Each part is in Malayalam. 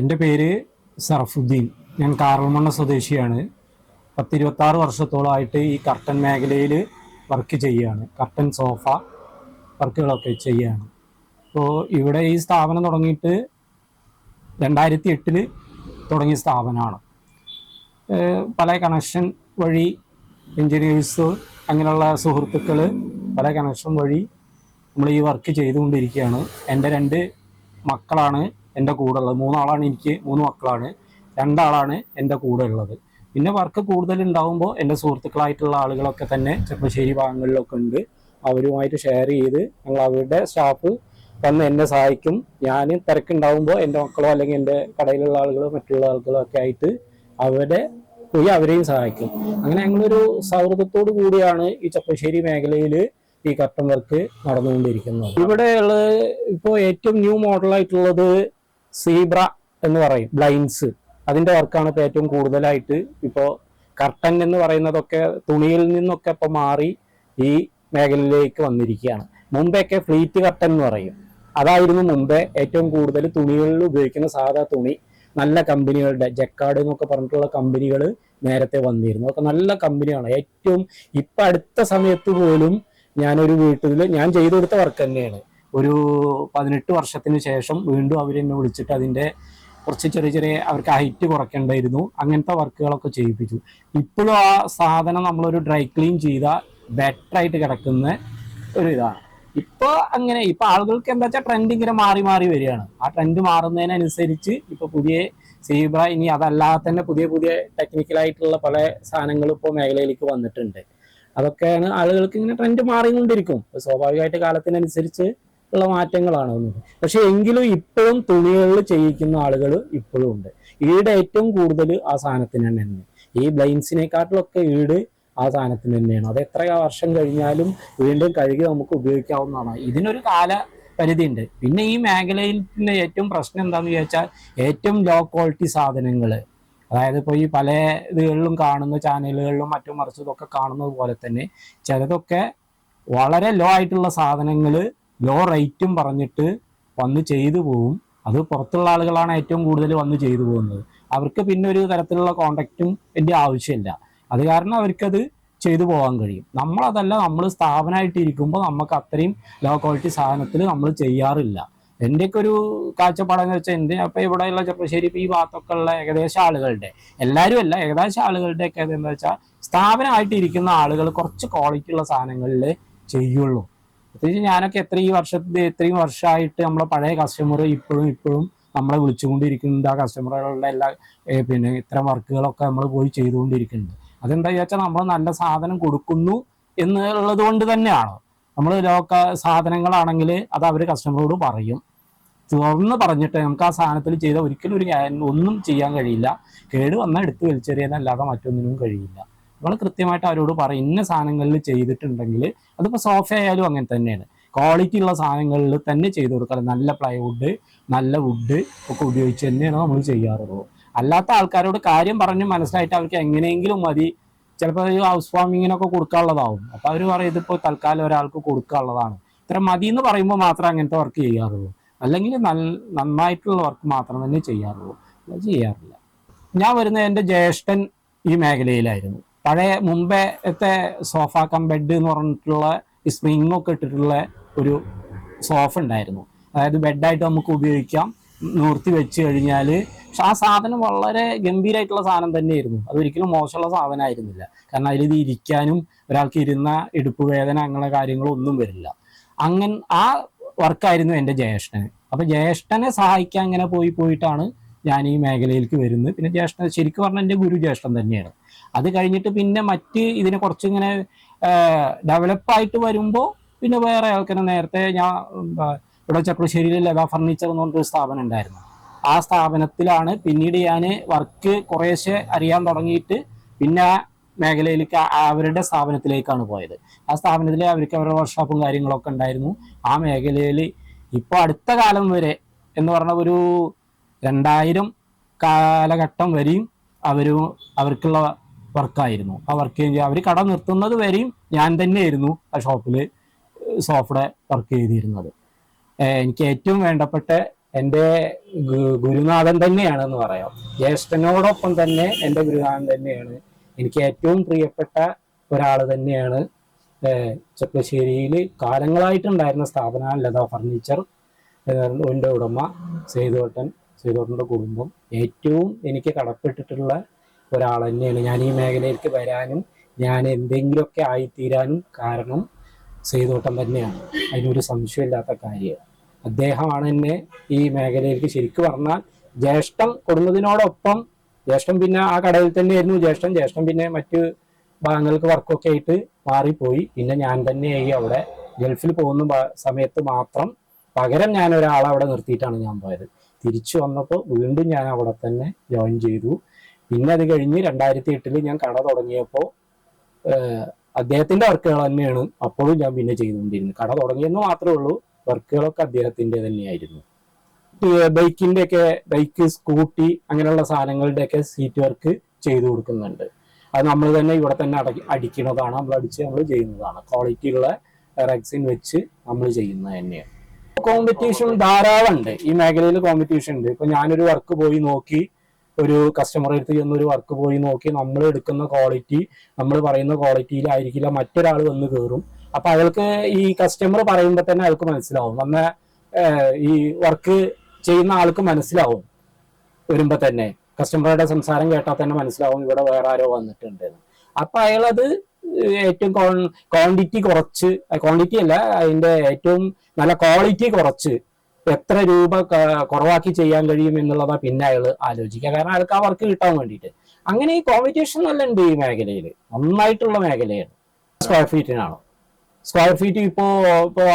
എൻ്റെ പേര് സർഫുദ്ദീൻ. ഞാൻ കാറൽമണ്ണ സ്വദേശിയാണ്. 10-26 വർഷത്തോളമായിട്ട് ഈ കർട്ടൻ മേഖലയിൽ വർക്ക് ചെയ്യുകയാണ്. കർട്ടൻ സോഫ വർക്കുകളൊക്കെ ചെയ്യുകയാണ്. അപ്പോൾ ഇവിടെ ഈ സ്ഥാപനം തുടങ്ങിയിട്ട് 2008 തുടങ്ങിയ സ്ഥാപനമാണ്. പല കണക്ഷൻ വഴി എൻജിനീയേഴ്സ് അങ്ങനെയുള്ള സുഹൃത്തുക്കൾ പല കണക്ഷൻ വഴി നമ്മൾ ഈ വർക്ക് ചെയ്തുകൊണ്ടിരിക്കുകയാണ്. എൻ്റെ 2 മക്കളാണ് എൻ്റെ കൂടെ ഉള്ളത്. 3 ആളാണ് എനിക്ക്, 3 മക്കളാണ്. 2 ആളാണ് എൻ്റെ കൂടെ ഉള്ളത്. പിന്നെ വർക്ക് കൂടുതൽ ഉണ്ടാകുമ്പോൾ എൻ്റെ സുഹൃത്തുക്കളായിട്ടുള്ള ആളുകളൊക്കെ തന്നെ ചെറുപ്പശ്ശേരി ഭാഗങ്ങളിലൊക്കെ ഉണ്ട്. അവരുമായിട്ട് ഷെയർ ചെയ്ത് ഞങ്ങൾ അവരുടെ സ്റ്റാഫ് വന്ന് എന്നെ സഹായിക്കും. ഞാൻ തിരക്കുണ്ടാകുമ്പോൾ എൻ്റെ മക്കളോ അല്ലെങ്കിൽ എൻ്റെ കടയിലുള്ള ആളുകളോ മറ്റുള്ള ആളുകളോ ഒക്കെ ആയിട്ട് അവരെ പോയി അവരെയും സഹായിക്കും. അങ്ങനെ ഞങ്ങളൊരു സൗഹൃദത്തോടു കൂടിയാണ് ഈ ചെറുപ്പശ്ശേരി മേഖലയിൽ ഈ കർട്ടൻ വർക്ക് നടന്നുകൊണ്ടിരിക്കുന്നത്. ഇവിടെയുള്ള ഇപ്പോൾ ഏറ്റവും ന്യൂ മോഡലായിട്ടുള്ളത് സീബ്ര എന്ന് പറയും, ബ്ലൈൻഡ്സ്. അതിൻ്റെ വർക്കാണ് ഇപ്പോൾ ഏറ്റവും കൂടുതലായിട്ട്. ഇപ്പോൾ കർട്ടൻ എന്ന് പറയുന്നതൊക്കെ തുണിയിൽ നിന്നൊക്കെ ഇപ്പോൾ മാറി ഈ മേഖലയിലേക്ക് വന്നിരിക്കുകയാണ്. മുമ്പെയൊക്കെ ഫ്ലീറ്റ് കർട്ടൻ എന്ന് പറയും, അതായിരുന്നു മുമ്പേ ഏറ്റവും കൂടുതൽ തുണികളിൽ ഉപയോഗിക്കുന്ന സാധാ തുണി. നല്ല കമ്പനികളുടെ ജക്കാർഡ് എന്നൊക്കെ പറഞ്ഞിട്ടുള്ള കമ്പനികൾ നേരത്തെ വന്നിരുന്നു. അതൊക്കെ നല്ല കമ്പനിയാണ്. ഏറ്റവും ഇപ്പം അടുത്ത സമയത്ത് പോലും ഞാനൊരു വീട്ടിൽ ഞാൻ ചെയ്തു കൊടുത്ത വർക്ക് തന്നെയാണ്. ഒരു 18 വർഷത്തിന് ശേഷം വീണ്ടും അവരെന്നെ വിളിച്ചിട്ട് അതിൻ്റെ കുറച്ച് ചെറിയ ചെറിയ അവർക്ക് ഹൈറ്റ് കുറയ്ക്കേണ്ടായിരുന്നു, അങ്ങനത്തെ വർക്കുകളൊക്കെ ചെയ്യിപ്പിച്ചു. ഇപ്പോഴും ആ സാധനം നമ്മളൊരു ഡ്രൈ ക്ലീൻ ചെയ്താൽ ബെറ്ററായിട്ട് കിടക്കുന്ന ഒരു ഇതാണ്. ഇപ്പോൾ അങ്ങനെ ഇപ്പോൾ ആളുകൾക്ക് എന്താ വെച്ചാൽ ട്രെൻഡ് ഇങ്ങനെ മാറി മാറി വരികയാണ്. ആ ട്രെൻഡ് മാറുന്നതിനനുസരിച്ച് ഇപ്പോൾ പുതിയ സീബ്ര, ഇനി അതല്ലാതെ തന്നെ പുതിയ പുതിയ ടെക്നിക്കലായിട്ടുള്ള പല സാധനങ്ങളും ഇപ്പോൾ മേഖലയിലേക്ക് വന്നിട്ടുണ്ട്. അതൊക്കെയാണ് ആളുകൾക്ക് ഇങ്ങനെ ട്രെൻഡ് മാറിക്കൊണ്ടിരിക്കും. സ്വാഭാവികമായിട്ട് കാലത്തിനനുസരിച്ച് ഉള്ള മാറ്റങ്ങളാണ് ഒന്നും. പക്ഷെ എങ്കിലും ഇപ്പോഴും തുണികളിൽ ചെയ്യിക്കുന്ന ആളുകൾ ഇപ്പോഴും ഉണ്ട്. ഈട് ഏറ്റവും കൂടുതൽ ആ സാധനത്തിന് തന്നെയാണ്. ഈ ബ്ലൈൻസിനെക്കാട്ടിലൊക്കെ ഈട് ആ സാധനത്തിന് തന്നെയാണ്. അത് എത്ര വർഷം കഴിഞ്ഞാലും വീണ്ടും കഴുകി നമുക്ക് ഉപയോഗിക്കാവുന്നതാണ്. ഇതിനൊരു കാല പരിധി ഉണ്ട്. പിന്നെ ഈ മേഖലയിൽ ഏറ്റവും പ്രശ്നം എന്താണെന്ന് ചോദിച്ചാൽ ഏറ്റവും ലോ ക്വാളിറ്റി സാധനങ്ങൾ, അതായത് ഇപ്പോൾ ഈ പല ഇതുകളിലും കാണുന്ന ചാനലുകളിലും മറ്റും മറിച്ചും ഇതൊക്കെ കാണുന്നത് പോലെ തന്നെ ചിലതൊക്കെ വളരെ ലോ ആയിട്ടുള്ള സാധനങ്ങൾ ലോ റേറ്റും പറഞ്ഞിട്ട് വന്ന് ചെയ്തു പോവും. അത് പുറത്തുള്ള ആളുകളാണ് ഏറ്റവും കൂടുതൽ വന്ന് ചെയ്തു പോകുന്നത്. അവർക്ക് പിന്നെ ഒരു തരത്തിലുള്ള കോണ്ടാക്റ്റും എൻ്റെ ആവശ്യമില്ല. അത് കാരണം അവർക്കത് ചെയ്തു പോകാൻ കഴിയും. നമ്മളതല്ല, നമ്മൾ സ്ഥാപനമായിട്ട് ഇരിക്കുമ്പോൾ നമുക്ക് അത്രയും ലോ ക്വാളിറ്റി സാധനത്തിൽ നമ്മൾ ചെയ്യാറില്ല. എൻ്റെയൊക്കെ ഒരു കാഴ്ചപ്പാടെന്ന് വെച്ചാൽ അപ്പോൾ ഇവിടെയുള്ള ചെറുപ്പശ്ശേരി ഈ ഭാഗത്തൊക്കെ ഉള്ള ഏകദേശം ആളുകളുടെ, എല്ലാവരും അല്ല, ഏകദേശം ആളുകളുടെയൊക്കെ എന്താ വെച്ചാൽ സ്ഥാപനമായിട്ട് ഇരിക്കുന്ന ആളുകൾ കുറച്ച് ക്വാളിറ്റി ഉള്ള സാധനങ്ങളിൽ ചെയ്യുള്ളൂ. പ്രത്യേകിച്ച് ഞാനൊക്കെ ഇത്രയും വർഷമായിട്ട് നമ്മളെ പഴയ കസ്റ്റമർ ഇപ്പോഴും നമ്മളെ വിളിച്ചുകൊണ്ടിരിക്കുന്നുണ്ട്. ആ കസ്റ്റമറുകളുടെ എല്ലാ പിന്നെ ഇത്തരം വർക്കുകളൊക്കെ നമ്മൾ പോയി ചെയ്തുകൊണ്ടിരിക്കുന്നുണ്ട്. അതെന്താ വെച്ചാൽ നമ്മൾ നല്ല സാധനം കൊടുക്കുന്നു എന്നുള്ളത് കൊണ്ട് തന്നെയാണ്. നമ്മൾ സാധനങ്ങളാണെങ്കിൽ അത് അവർ കസ്റ്റമറോട് പറയും, തുറന്ന് പറഞ്ഞിട്ട് നമുക്ക് ആ സാധനത്തിൽ ചെയ്താൽ ഒരിക്കലും ഒന്നും ചെയ്യാൻ കഴിയില്ല. കേട് വന്നാൽ എടുത്ത് വലിച്ചെറിയാനല്ലാതെ മറ്റൊന്നിനും കഴിയില്ല. നമ്മൾ കൃത്യമായിട്ട് അവരോട് പറയും, ഇന്ന സാധനങ്ങളിൽ ചെയ്തിട്ടുണ്ടെങ്കിൽ, അതിപ്പോൾ സോഫ ആയാലും അങ്ങനെ തന്നെയാണ്, ക്വാളിറ്റി ഉള്ള സാധനങ്ങളിൽ തന്നെ ചെയ്തു കൊടുക്കുക. നല്ല പ്ലൈവുഡ്, നല്ല വുഡ് ഒക്കെ ഉപയോഗിച്ച് തന്നെയാണ് നമ്മൾ ചെയ്യാറുള്ളത്. അല്ലാത്ത ആൾക്കാരോട് കാര്യം പറഞ്ഞ് മനസ്സിലായിട്ട് അവർക്ക് എങ്ങനെയെങ്കിലും മതി, ചിലപ്പോൾ ഹൗസ് വാമിങ്ങിനൊക്കെ കൊടുക്കാനുള്ളതാവും. അപ്പോൾ അവർ പറയും ഇതിപ്പോൾ തൽക്കാലം ഒരാൾക്ക് കൊടുക്കാനുള്ളതാണ്, ഇത്ര മതി എന്ന് പറയുമ്പോൾ മാത്രമേ അങ്ങനത്തെ വർക്ക് ചെയ്യാറുള്ളൂ. അല്ലെങ്കിൽ നന്നായിട്ടുള്ള വർക്ക് മാത്രം തന്നെ ചെയ്യാറുള്ളൂ, അത് ചെയ്യാറില്ല. ഞാൻ വരുന്നത് എൻ്റെ ജ്യേഷ്ഠൻ ഈ മേഖലയിലായിരുന്നു. പഴയ മുമ്പത്തെ സോഫ കം ബെഡ് എന്ന് പറഞ്ഞിട്ടുള്ള ഈ സ്പ്രിങ്ങൊക്കെ ഇട്ടിട്ടുള്ള ഒരു സോഫ ഉണ്ടായിരുന്നു. അതായത് ബെഡായിട്ട് നമുക്ക് ഉപയോഗിക്കാം, നിവർത്തി വെച്ച് കഴിഞ്ഞാൽ. പക്ഷെ ആ സാധനം വളരെ ഗംഭീരമായിട്ടുള്ള സാധനം തന്നെയായിരുന്നു. അതൊരിക്കലും മോശമുള്ള സാധനമായിരുന്നില്ല. കാരണം അതിൽ ഇത് ഇരിക്കാനും ഒരാൾക്ക് ഇരുന്ന ഇടുപ്പ് വേദന അങ്ങനെ കാര്യങ്ങളൊന്നും വരില്ല. അങ്ങനെ ആ വർക്കായിരുന്നു എൻ്റെ ജ്യേഷ്ഠന്. അപ്പോൾ ജ്യേഷ്ഠനെ സഹായിക്കാൻ ഇങ്ങനെ പോയിട്ടാണ് ഞാൻ ഈ മേഖലയിലേക്ക് വരുന്നത്. പിന്നെ ജ്യേഷ്ഠൻ ശരിക്കും പറഞ്ഞാൽ എൻ്റെ ഗുരു ജ്യേഷ്ഠൻ തന്നെയാണ്. അത് കഴിഞ്ഞിട്ട് പിന്നെ ഇതിനെ കുറച്ചിങ്ങനെ ഡെവലപ്പായിട്ട് വരുമ്പോൾ പിന്നെ വേറെ ആൾക്കാരെ, നേരത്തെ ഞാൻ ഇവിടെ ചെറുപ്പശ്ശേരിയിൽ ലത ഫർണിച്ചർ എന്ന് പറഞ്ഞൊരു സ്ഥാപനം ഉണ്ടായിരുന്നു. ആ സ്ഥാപനത്തിലാണ് പിന്നീട് ഞാൻ വർക്ക് കുറേശ്ശെ അറിയാൻ തുടങ്ങിയിട്ട് പിന്നെ ആ മേഖലയിലേക്ക് അവരുടെ സ്ഥാപനത്തിലേക്കാണ് പോയത്. ആ സ്ഥാപനത്തിൽ അവർക്ക് അവരുടെ വർക്ക്ഷോപ്പും കാര്യങ്ങളൊക്കെ ഉണ്ടായിരുന്നു. ആ മേഖലയിൽ ഇപ്പോൾ അടുത്ത കാലം വരെ എന്ന് പറഞ്ഞ ഒരു 2000 കാലഘട്ടം വരെയും അവർക്കുള്ള വർക്കായിരുന്നു. ആ വർക്ക് അവർ കട നിർത്തുന്നത് വരെയും ഞാൻ തന്നെയായിരുന്നു ആ ഷോപ്പിൽ സോഫയുടെ വർക്ക് ചെയ്തിരുന്നത്. എനിക്ക് ഏറ്റവും വേണ്ടപ്പെട്ട എൻ്റെ ഗുരുനാഥൻ തന്നെയാണെന്ന് പറയാം. ജ്യേഷ്ഠനോടൊപ്പം തന്നെ എൻ്റെ ഗുരുനാഥൻ തന്നെയാണ്. എനിക്ക് ഏറ്റവും പ്രിയപ്പെട്ട ഒരാൾ തന്നെയാണ്. ചെപ്പശ്ശേരിയിൽ കാലങ്ങളായിട്ടുണ്ടായിരുന്ന സ്ഥാപനമാണ് ലത ഫർണിച്ചർ. എൻ്റെ ഉടമ സേതുവേട്ടൻ്റെ കുടുംബം ഏറ്റവും എനിക്ക് കടപ്പെട്ടിട്ടുള്ള ഒരാൾ തന്നെയാണ്. ഞാൻ ഈ മേഖലയിലേക്ക് വരാനും ഞാൻ എന്തെങ്കിലുമൊക്കെ ആയിത്തീരാനും കാരണം സേതുവേട്ടൻ തന്നെയാണ്. അതിനൊരു സംശയമില്ലാത്ത കാര്യമാണ്. അദ്ദേഹമാണ് എന്നെ ഈ മേഖലയിലേക്ക് ശരിക്കും പറഞ്ഞാൽ ജ്യേഷ്ഠം കൊടുന്നതിനോടൊപ്പം ജ്യേഷ്ഠം പിന്നെ ആ കടയിൽ തന്നെയായിരുന്നു ജ്യേഷ്ഠം പിന്നെ മറ്റ് ഭാഗങ്ങൾക്ക് വർക്കൊക്കെ ആയിട്ട് മാറിപ്പോയി. പിന്നെ ഞാൻ തന്നെയായി അവിടെ ഗൾഫിൽ പോകുന്ന സമയത്ത് മാത്രം പകരം ഞാൻ ഒരാളെ അവിടെ നിർത്തിയിട്ടാണ് ഞാൻ പോയത്. തിരിച്ചു വന്നപ്പോൾ വീണ്ടും ഞാൻ അവിടെ തന്നെ ജോയിൻ ചെയ്തു. പിന്നെ അത് കഴിഞ്ഞ് 2008 ഞാൻ കട തുടങ്ങിയപ്പോൾ അദ്ദേഹത്തിന്റെ വർക്കുകൾ തന്നെയാണ് അപ്പോഴും ഞാൻ പിന്നെ ചെയ്തുകൊണ്ടിരുന്നത്. കട തുടങ്ങിയെന്ന് മാത്രമേ ഉള്ളൂ, വർക്കുകളൊക്കെ അദ്ദേഹത്തിന്റെ തന്നെയായിരുന്നു. ബൈക്ക്, സ്കൂട്ടി അങ്ങനെയുള്ള സാധനങ്ങളുടെ ഒക്കെ സീറ്റ് വർക്ക് ചെയ്തു കൊടുക്കുന്നുണ്ട്. അത് നമ്മൾ തന്നെ ഇവിടെ തന്നെ അടിക്കുന്നതാണ്, നമ്മൾ ചെയ്യുന്നതാണ്. ക്വാളിറ്റി ഉള്ള റെക്സിൻ വെച്ച് നമ്മൾ ചെയ്യുന്നത് തന്നെയാണ്. കോമ്പറ്റീഷൻ ധാരാളം ഉണ്ട് ഈ മേഖലയിൽ. കോമ്പറ്റീഷൻ ഉണ്ട്. ഇപ്പൊ ഞാനൊരു വർക്ക് പോയി നോക്കി, ഒരു കസ്റ്റമർ അടുത്ത് ചെന്നൊരു വർക്ക് പോയി നോക്കി, നമ്മൾ എടുക്കുന്ന ക്വാളിറ്റി നമ്മൾ പറയുന്ന ക്വാളിറ്റിയിലായിരിക്കില്ല മറ്റൊരാൾ വന്ന് കയറും. അപ്പൊ അയാൾക്ക് ഈ കസ്റ്റമർ പറയുമ്പോൾ തന്നെ അയാൾക്ക് മനസ്സിലാവും, നമ്മ ഈ വർക്ക് ചെയ്യുന്ന ആൾക്ക് മനസ്സിലാവും. വരുമ്പോ തന്നെ കസ്റ്റമറുടെ സംസാരം കേട്ടാൽ തന്നെ മനസ്സിലാവും ഇവിടെ വേറെ ആരോ വന്നിട്ടുണ്ട്. അപ്പൊ അയാളത് ഏറ്റവും ക്വാണ്ടിറ്റി കുറച്ച്, ക്വാണ്ടിറ്റി അല്ല, അതിന്റെ ഏറ്റവും നല്ല ക്വാളിറ്റി കുറച്ച് എത്ര രൂപ കുറവാക്കി ചെയ്യാൻ കഴിയും എന്നുള്ളതാ പിന്നെ അയാൾ ആലോചിക്കുക. കാരണം അയാൾക്ക് ആ വർക്ക് കിട്ടാൻ വേണ്ടിയിട്ട്. അങ്ങനെ ഈ കോമ്പറ്റീഷൻ നല്ല ഉണ്ട് ഈ മേഖലയിൽ, നന്നായിട്ടുള്ള മേഖലയാണ്. സ്ക്വയർ ഫീറ്റിനാണ്. സ്ക്വയർ ഫീറ്റ് ഇപ്പോൾ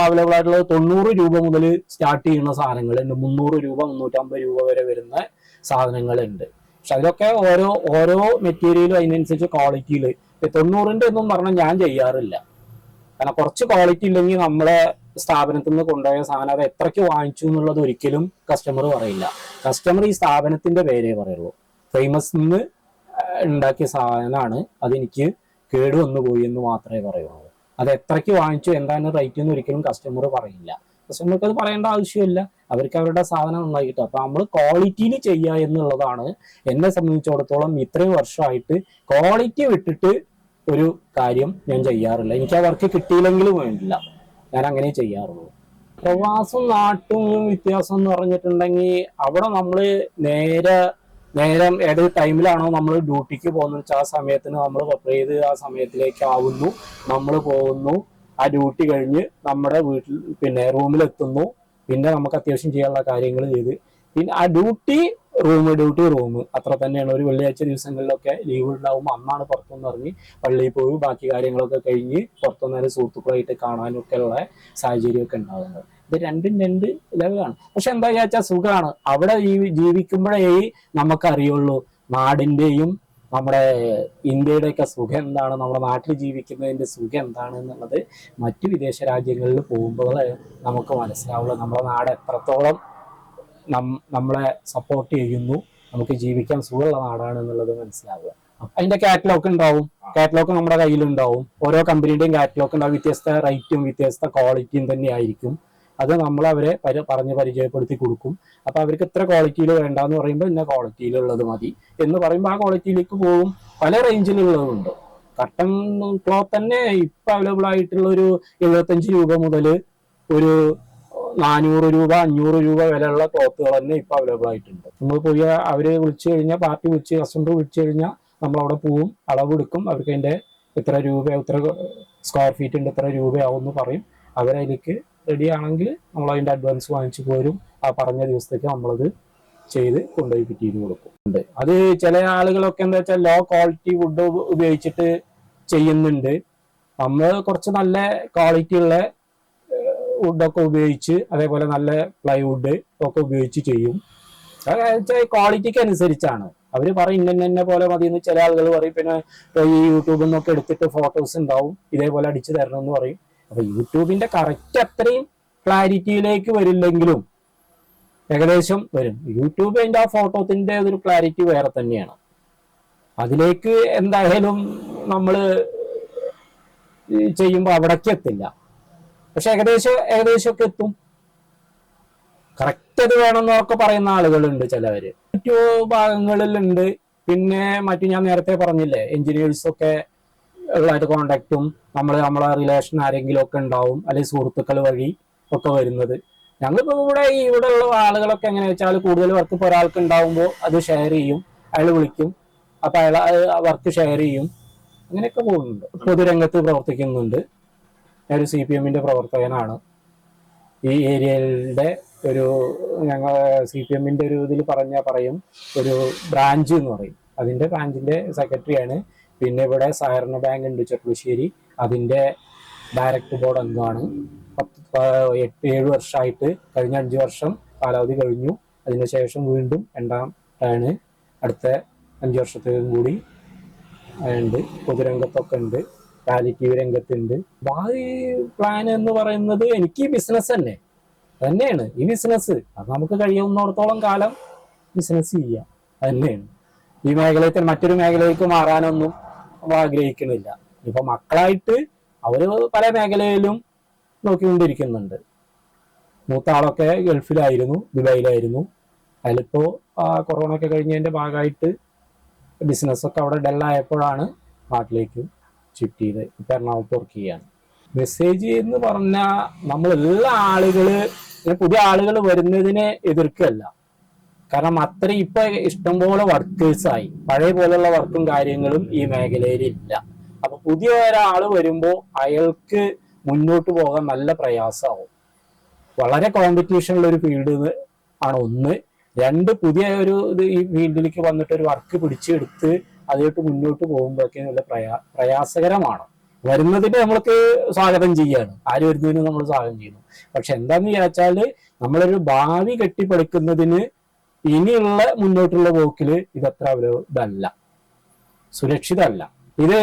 അവൈലബിൾ ആയിട്ടുള്ളത് 90 രൂപ മുതൽ സ്റ്റാർട്ട് ചെയ്യുന്ന സാധനങ്ങളുണ്ട്. 300 രൂപ 350 രൂപ വരെ വരുന്ന സാധനങ്ങളുണ്ട്. പക്ഷെ അതിലൊക്കെ ഓരോ മെറ്റീരിയലും അതിനനുസരിച്ച് ക്വാളിറ്റിയിൽ 90ന്റെ ഒന്നും പറഞ്ഞാൽ ഞാൻ ചെയ്യാറില്ല. കാരണം കുറച്ച് ക്വാളിറ്റി ഇല്ലെങ്കിൽ നമ്മളെ സ്ഥാപനത്തിൽ നിന്ന് കൊണ്ടുപോയ സാധനം അത് എത്രയ്ക്ക് വാങ്ങിച്ചു എന്നുള്ളത് ഒരിക്കലും കസ്റ്റമർ പറയില്ല. കസ്റ്റമർ ഈ സ്ഥാപനത്തിന്റെ പേരേ പറയുള്ളൂ. ഫേമസ് നിന്ന് ഉണ്ടാക്കിയ സാധനമാണ്, അതെനിക്ക് കേടുവന്നു പോയി എന്ന് മാത്രമേ പറയുള്ളൂ. അത് എത്രയ്ക്ക് വാങ്ങിച്ചു, എന്താണ് റേറ്റ് എന്ന് ഒരിക്കലും കസ്റ്റമർ പറയില്ല. കസ്റ്റമർക്ക് അത് പറയേണ്ട ആവശ്യമില്ല, അവർക്ക് അവരുടെ സാധനം നന്നായിട്ട്. അപ്പൊ നമ്മൾ ക്വാളിറ്റിയിൽ ചെയ്യുക എന്നുള്ളതാണ് എന്നെ സംബന്ധിച്ചിടത്തോളം. ഇത്രയും വർഷമായിട്ട് ക്വാളിറ്റി വിട്ടിട്ട് ഒരു കാര്യം ഞാൻ ചെയ്യാറില്ല. എനിക്ക് ആ വർക്ക് കിട്ടിയില്ലെങ്കിലും വേണ്ടില്ല, ഞാൻ അങ്ങനെ ചെയ്യാറുള്ളൂ. പ്രവാസം നാട്ടും വ്യത്യാസം എന്ന് പറഞ്ഞിട്ടുണ്ടെങ്കിൽ അവിടെ നമ്മൾ നേരം ഏത് ടൈമിലാണോ നമ്മൾ ഡ്യൂട്ടിക്ക് പോകുന്നത് വെച്ചാൽ ആ സമയത്തിന് നമ്മൾ പ്രിപ്പയർ ചെയ്ത് ആ സമയത്തിലേക്ക് ആവുന്നു, നമ്മൾ പോകുന്നു. ആ ഡ്യൂട്ടി കഴിഞ്ഞ് നമ്മുടെ വീട്ടിൽ പിന്നെ റൂമിലെത്തുന്നു. പിന്നെ നമുക്ക് അത്യാവശ്യം ചെയ്യാനുള്ള കാര്യങ്ങൾ ചെയ്ത് പിന്നെ ആ ഡ്യൂട്ടി റൂം അത്ര തന്നെയാണ്. ഒരു വെള്ളിയാഴ്ച ദിവസങ്ങളിലൊക്കെ ലീവ് ഉണ്ടാവുമ്പോൾ അന്നാണ് പുറത്തുനിന്ന് ഇറങ്ങി പള്ളിയിൽ പോയി ബാക്കി കാര്യങ്ങളൊക്കെ കഴിഞ്ഞ് പുറത്തുനിന്ന് സുഹൃത്തുക്കളായിട്ട് കാണാനൊക്കെ ഉള്ള സാഹചര്യമൊക്കെ ഉണ്ടാകുന്നത്. ഇത് രണ്ടും രണ്ട് ലെവലാണ്. പക്ഷെ എന്താ വെച്ചാൽ സുഖമാണ്. അവിടെ ജീവിക്കുമ്പോഴേ നമുക്കറിയുള്ളൂ നാടിന്റെയും നമ്മുടെ ഇന്ത്യയുടെയൊക്കെ സുഖം എന്താണ്, നമ്മുടെ നാട്ടിൽ ജീവിക്കുന്നതിന്റെ സുഖം എന്താണ് എന്നുള്ളത് മറ്റു വിദേശ രാജ്യങ്ങളിൽ പോകുമ്പോൾ നമുക്ക് മനസ്സിലാവുള്ളൂ. നമ്മുടെ നാട് എത്രത്തോളം നമ്മളെ സപ്പോർട്ട് ചെയ്യുന്നു, നമുക്ക് ജീവിക്കാൻ സുഖമുള്ള നാടാണ് എന്നുള്ളത് മനസ്സിലാവുക. അതിന്റെ കാറ്റലോഗ് ഉണ്ടാവും, കാറ്റലോഗ് നമ്മുടെ കയ്യിലുണ്ടാവും. ഓരോ കമ്പനിയുടെയും കാറ്റലോഗ് ഉണ്ടാവും. വ്യത്യസ്ത റേറ്റും വ്യത്യസ്ത ക്വാളിറ്റിയും തന്നെ ആയിരിക്കും. അത് നമ്മൾ അവരെ പറഞ്ഞ് പരിചയപ്പെടുത്തി കൊടുക്കും. അപ്പൊ അവർക്ക് ഇത്ര ക്വാളിറ്റിയിൽ വേണ്ടാന്ന് പറയുമ്പോൾ ഇന്ന ക്വാളിറ്റിയിലുള്ളത് മതി എന്ന് പറയുമ്പോൾ ആ ക്വാളിറ്റിയിലേക്ക് പോകും. പല റേഞ്ചിലുള്ളതുണ്ട്. കട്ടൺ ക്ലോത്ത് തന്നെ ഇപ്പൊ അവൈലബിൾ ആയിട്ടുള്ള ഒരു 75 രൂപ മുതൽ ഒരു 400 രൂപ 500 രൂപ വിലയുള്ള ക്ലോത്തുകൾ തന്നെ ഇപ്പൊ അവൈലബിൾ ആയിട്ടുണ്ട്. നമ്മൾ പോയി അവര് വിളിച്ചു കഴിഞ്ഞാൽ, കസ്റ്റമർ വിളിച്ചു കഴിഞ്ഞാൽ നമ്മൾ അവിടെ പോവും, അളവെടുക്കും. അവർക്ക് അതിന്റെ എത്ര സ്ക്വയർ ഫീറ്റ് ഉണ്ട്, എത്ര രൂപയാവും എന്ന് പറയും. അവരതിലേക്ക് റെഡി ആണെങ്കിൽ നമ്മൾ അതിന്റെ അഡ്വാൻസ് വാങ്ങിച്ചു പോരും. ആ പറഞ്ഞ ദിവസത്തേക്ക് നമ്മളത് ചെയ്ത് കൊണ്ടുപോയി ഫിറ്റ് ചെയ്ത് കൊടുക്കും. അത് ചില ആളുകളൊക്കെ എന്താ വെച്ചാൽ ലോ ക്വാളിറ്റി വുഡ് ഉപയോഗിച്ചിട്ട് ചെയ്യുന്നുണ്ട്. നമ്മൾ കുറച്ച് നല്ല ക്വാളിറ്റി ഉള്ള വുഡൊക്കെ ഉപയോഗിച്ച്, അതേപോലെ നല്ല പ്ലൈവുഡ് ഒക്കെ ഉപയോഗിച്ച് ചെയ്യും. ക്വാളിറ്റിക്ക് അനുസരിച്ചാണ്. അവര് പറയും ഇന്ന പോലെ മതി എന്ന് ചില ആളുകൾ പറയും. പിന്നെ ഈ യൂട്യൂബിൽ നിന്നൊക്കെ എടുത്തിട്ട് ഫോട്ടോസ് ഉണ്ടാവും, ഇതേപോലെ അടിച്ചു തരണം എന്ന് പറയും. അപ്പൊ യൂട്യൂബിന്റെ കറക്റ്റ് അത്രയും ക്ലാരിറ്റിയിലേക്ക് വരില്ലെങ്കിലും ഏകദേശം വരും. യൂട്യൂബ് അതിന്റെ ആ ഫോട്ടോത്തിന്റെ ഒരു ക്ലാരിറ്റി വേറെ തന്നെയാണ്. അതിലേക്ക് എന്തായാലും നമ്മൾ ചെയ്യുമ്പോൾ അവിടേക്ക് എത്തില്ല. പക്ഷെ ഏകദേശമൊക്കെ എത്തും. കറക്റ്റ് എനിക്കത് വേണമെന്നൊക്കെ പറയുന്ന ആളുകളുണ്ട് ചിലവര്. മറ്റു ഭാഗങ്ങളിലുണ്ട്. പിന്നെ ഞാൻ നേരത്തെ പറഞ്ഞില്ലേ, എഞ്ചിനീയേഴ്സ് ഒക്കെ ഉള്ളതായിട്ട് കോണ്ടാക്റ്റും നമ്മളെ റിലേഷൻ ആരെങ്കിലും ഒക്കെ ഉണ്ടാവും, അല്ലെങ്കിൽ സുഹൃത്തുക്കൾ വഴി ഒക്കെ വരുന്നത്. ഞങ്ങളിപ്പോ ഇവിടെ ഉള്ള ആളുകളൊക്കെ എങ്ങനെ വെച്ചാൽ കൂടുതൽ വർക്ക് ഇപ്പോൾ ഒരാൾക്ക് ഉണ്ടാവുമ്പോൾ അത് ഷെയർ ചെയ്യും, അയാൾ വിളിക്കും, അപ്പൊ അയാൾ വർക്ക് ഷെയർ ചെയ്യും, അങ്ങനെയൊക്കെ പോകുന്നുണ്ട്. പൊതുരംഗത്ത് പ്രവർത്തിക്കുന്നുണ്ട്. ഞാനൊരു CPM-ന്റെ പ്രവർത്തകനാണ്. ഈ ഏരിയയുടെ ഒരു ഞങ്ങൾ CPM-ന്റെ ഒരു ഇതിൽ പറയും ഒരു ബ്രാഞ്ച് എന്ന് പറയും, അതിന്റെ ബ്രാഞ്ചിന്റെ സെക്രട്ടറിയാണ്. പിന്നെ ഇവിടെ സഹകരണ ബാങ്ക് ഉണ്ട് ചെർപ്പുളശ്ശേരി, അതിന്റെ ഡയറക്ടർ ബോർഡ് അംഗമാണ്. 7 വർഷമായിട്ട്. കഴിഞ്ഞ 5 വർഷം കാലാവധി കഴിഞ്ഞു. അതിനുശേഷം വീണ്ടും 2ാം ടേണ് അടുത്ത 5 വർഷത്തേക്കും കൂടി ഉണ്ട്. പൊതുരംഗത്തൊക്കെ ഉണ്ട്, പാലിറ്റീവ് രംഗത്തുണ്ട്. ഭാവി പ്ലാൻ എന്ന് പറയുന്നത് എനിക്ക് ബിസിനസ് തന്നെയാണ്. ഈ ബിസിനസ് അത് നമുക്ക് കഴിയുന്നിടത്തോളം കാലം ബിസിനസ് ചെയ്യാം തന്നെയാണ്. ഈ മേഖലയിൽ തന്നെ മറ്റൊരു മേഖലയിലേക്ക് മാറാനൊന്നും ആഗ്രഹിക്കുന്നില്ല. ഇപ്പൊ മക്കളായിട്ട് അവര് പല മേഖലയിലും നോക്കിക്കൊണ്ടിരിക്കുന്നുണ്ട്. മൂത്ത ആളൊക്കെ ഗൾഫിലായിരുന്നു, ദുബായിലായിരുന്നു. അതിലിപ്പോ കൊറോണ ഒക്കെ കഴിഞ്ഞതിന്റെ ഭാഗമായിട്ട് ബിസിനസ്സൊക്കെ അവിടെ ഡെല്ലായപ്പോഴാണ് നാട്ടിലേക്ക് ഷിഫ്റ്റ് ചെയ്ത് ഇപ്പൊ എറണാകുളത്ത് വർക്ക് ചെയ്യാണ്. മെസ്സേജ് എന്ന് പറഞ്ഞാൽ നമ്മളെല്ലാ പുതിയ ആളുകൾ വരുന്നതിനെ എതിർക്കല്ല. കാരണം അത്രയും ഇപ്പൊ ഇഷ്ടംപോലെ വർക്കേഴ്സായി, പഴയ പോലുള്ള വർക്കും കാര്യങ്ങളും ഈ മേഖലയിൽ ഇല്ല. അപ്പൊ പുതിയ ഒരാൾ വരുമ്പോൾ അയാൾക്ക് മുന്നോട്ട് പോകാൻ നല്ല പ്രയാസമാവും. വളരെ കോമ്പറ്റീഷനുള്ള ഒരു ഫീൽഡ് ആണ് ഒന്ന്. 2, പുതിയ ഒരു ഈ ഫീൽഡിലേക്ക് വന്നിട്ട് ഒരു വർക്ക് പിടിച്ചെടുത്ത് അതിലോട്ട് മുന്നോട്ട് പോകുമ്പോഴൊക്കെ നല്ല പ്രയാസകരമാണ്. വരുന്നതിന് നമ്മൾക്ക് സ്വാഗതം ചെയ്യാണ്, ആര് വരുന്നതിന് നമ്മൾ സ്വാഗതം ചെയ്യുന്നു. പക്ഷെ എന്താന്ന് വിചാരിച്ചാല് നമ്മളൊരു ഭാവി കെട്ടിപ്പടുക്കുന്നതിന് ഇനിയുള്ള മുന്നോട്ടുള്ള പോക്കില് ഇതത്ര ഇതല്ല, സുരക്ഷിതമല്ല. ഇത്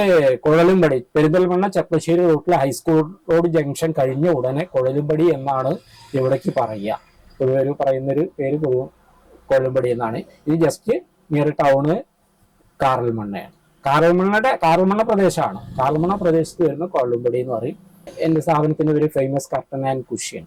കുഴലുംപടി, പെരിന്തൽമണ്ണ ചെർപ്പശ്ശേരി റൂട്ടിലെ ഹൈസ്കൂൾ റോഡ് ജംഗ്ഷൻ കഴിഞ്ഞ ഉടനെ കുഴലുംപടി എന്നാണ് ഇവിടേക്ക് പറയുക. പൊതുവെ പറയുന്നൊരു പേര് കുഴലുംപടി എന്നാണ്. ഇത് ജസ്റ്റ് നിയർ ടൗണ് കാറൽമണ്ണയാണ്. കാറൽമണ്ണ പ്രദേശമാണ്. കാറൽമണ്ണ പ്രദേശത്ത് വരുന്ന കുഴലുംപടി എന്ന് പറയും. എന്റെ സ്ഥാപനത്തിന്റെ ഒരു ഫേമസ് കർട്ടൻ ആൻഡ് കുഷ്യൻ.